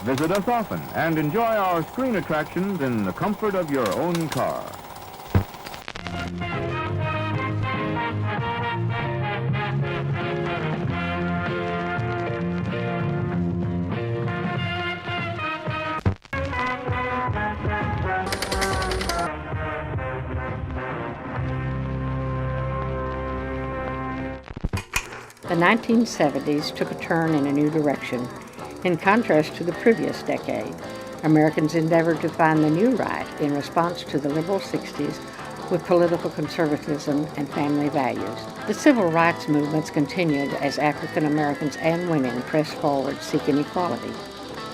Visit us often and enjoy our screen attractions in the comfort of your own car. The 1970s took a turn in a new direction. In contrast to the previous decade, Americans endeavored to find the new right in response to the liberal 60s with political conservatism and family values. The civil rights movements continued as African Americans and women pressed forward seeking equality.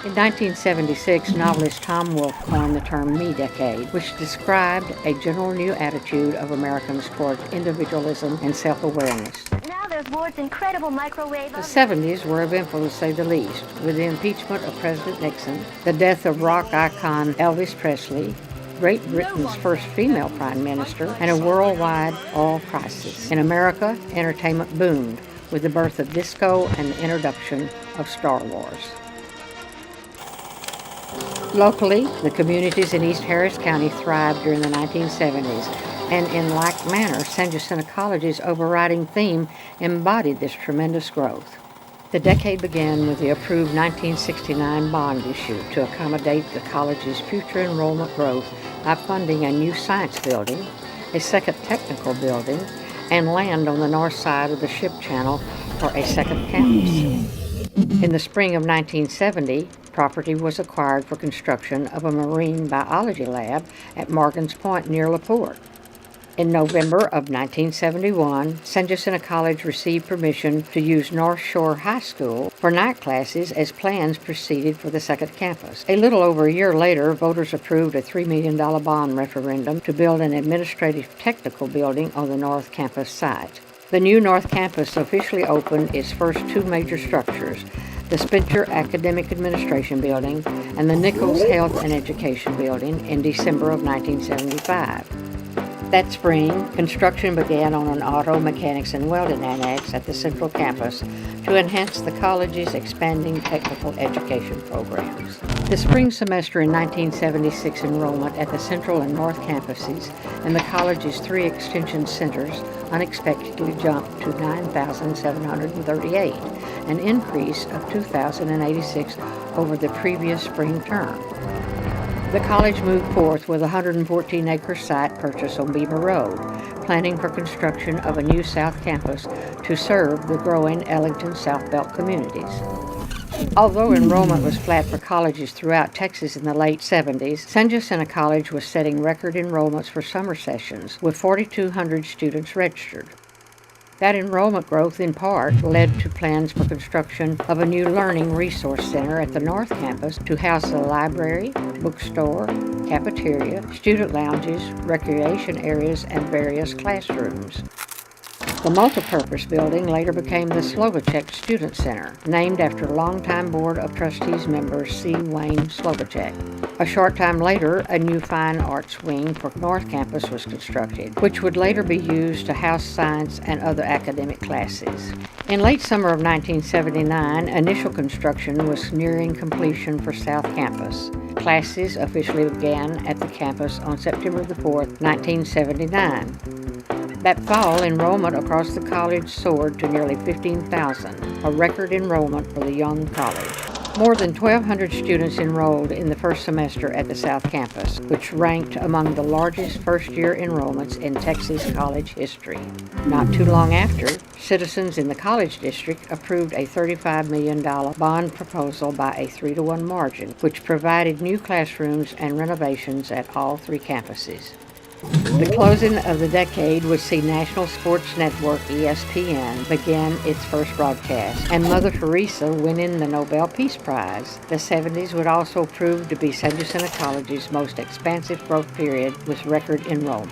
In 1976, novelist Tom Wolfe coined the term Me Decade, which described a general new attitude of Americans toward individualism and self-awareness. Now there's Ward's incredible microwave. The 70s were eventful to say the least, with the impeachment of President Nixon, the death of rock icon Elvis Presley, Great Britain's first female prime minister, and a worldwide oil crisis. In America, entertainment boomed with the birth of disco and the introduction of Star Wars. Locally, the communities in East Harris County thrived during the 1970s, and in like manner, San Jacinto College's overriding theme embodied this tremendous growth. The decade began with the approved 1969 bond issue to accommodate the college's future enrollment growth by funding a new science building, a second technical building, and land on the north side of the ship channel for a second campus. In the spring of 1970, property was acquired for construction of a marine biology lab at Morgan's Point near LaPorte. In November of 1971, San Jacinto College received permission to use North Shore High School for night classes as plans proceeded for the second campus. A little over a year later, voters approved a $3 million bond referendum to build an administrative technical building on the North Campus site. The new North Campus officially opened its first two major structures, the Spencer Academic Administration Building and the Nichols Health and Education Building, in December of 1975. That spring, construction began on an auto, mechanics, and welding annex at the central campus to enhance the college's expanding technical education programs. The spring semester in 1976 enrollment at the central and north campuses and the college's three extension centers unexpectedly jumped to 9,738, an increase of 2,086 over the previous spring term. The college moved forth with a 114-acre site purchase on Beaver Road, planning for construction of a new South Campus to serve the growing Ellington South Belt communities. Although enrollment was flat for colleges throughout Texas in the late 70s, San Jacinto College was setting record enrollments for summer sessions, with 4,200 students registered. That enrollment growth, in part, led to plans for construction of a new learning resource center at the North Campus to house a library, bookstore, cafeteria, student lounges, recreation areas, and various classrooms. The multipurpose building later became the Slovacek Student Center, named after longtime Board of Trustees member C. Wayne Slovacek. A short time later, a new fine arts wing for North Campus was constructed, which would later be used to house science and other academic classes. In late summer of 1979, initial construction was nearing completion for South Campus. Classes officially began at the campus on September 4th, 1979. That fall, enrollment across the college soared to nearly 15,000, a record enrollment for the young college. More than 1,200 students enrolled in the first semester at the South Campus, which ranked among the largest first-year enrollments in Texas college history. Not too long after, citizens in the college district approved a $35 million bond proposal by a 3-to-1 margin, which provided new classrooms and renovations at all three campuses. The closing of the decade would see National Sports Network, ESPN, begin its first broadcast, and Mother Teresa winning the Nobel Peace Prize. The 70s would also prove to be San Jacinto College's most expansive growth period with record enrollment.